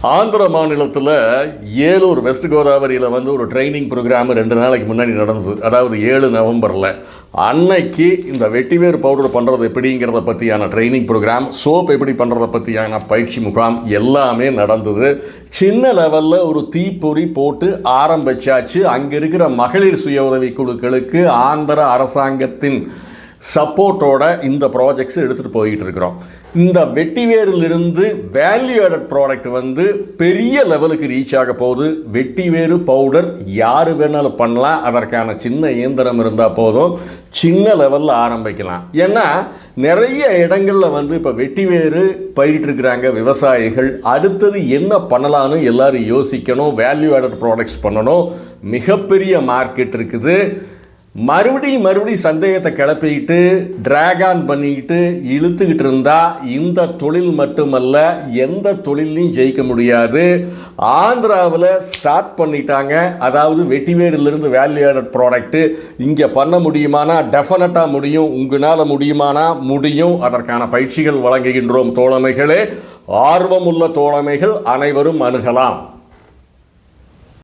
ஆந்திர மாநிலத்தில் ஏலூர் வெஸ்ட் கோதாவரியில் வந்து ஒரு ட்ரைனிங் ப்ரோக்ராம் 2 நாளைக்கு முன்னாடி நடந்தது. அதாவது 7 நவம்பரில் அன்னைக்கு இந்த வெட்டிவேர் பவுடர் பண்ணுறது எப்படிங்கிறத பற்றியான ட்ரைனிங் ப்ரோக்ராம், சோப் எப்படி பண்ணுறதை பற்றியான பயிற்சி முகாம் எல்லாமே நடந்தது. சின்ன லெவலில் ஒரு தீப்பொறி போட்டு ஆரம்பிச்சாச்சு. அங்கே இருக்கிற மகளிர் சுய உதவி குழுக்களுக்கு ஆந்திர அரசாங்கத்தின் சப்போர்ட்டோட இந்த ப்ராஜெக்ட்ஸ் எடுத்துகிட்டு போயிட்டு இருக்கிறோம். இந்த வெட்டிவேரிலிருந்து வேல்யூ ஆடட் ப்ராடக்ட் வந்து பெரிய லெவலுக்கு ரீச் ஆக போகுது. வெட்டிவேரு பவுடர் யார் வேணாலும் பண்ணலாம். அதற்கான சின்ன இயந்திரம் இருந்தால் போதும், சின்ன லெவலில் ஆரம்பிக்கலாம். ஏன்னா நிறைய இடங்களில் வந்து இப்போ வெட்டிவேரு பயிரிட்டிருக்கிறாங்க விவசாயிகள். அடுத்தது என்ன பண்ணலான்னு எல்லாரும் யோசிக்கணும். வேல்யூ ஆடட் ப்ராடக்ட்ஸ் பண்ணணும். மிகப்பெரிய மார்க்கெட் இருக்குது. மறுபடியும் சந்தேகத்தை கிளப்பிக்கிட்டு டிராக் ஆன் பண்ணிக்கிட்டு இழுத்துக்கிட்டு இருந்தால் இந்த தொழில் மட்டுமல்ல, எந்த தொழிலையும் ஜெயிக்க முடியாது. ஆந்திராவில் ஸ்டார்ட் பண்ணிட்டாங்க. அதாவது வெட்டிவேரிலிருந்து வேல்யூ ஆடட் ப்ராடக்ட்டு இங்கே பண்ண முடியுமானா டெஃபினட்டாக முடியும். உங்களால் முடியுமானா முடியும். அதற்கான பயிற்சிகள் வழங்குகின்றோம் தோழமைகளே. ஆர்வமுள்ள தோழமைகள் அனைவரும் அணுகலாம்.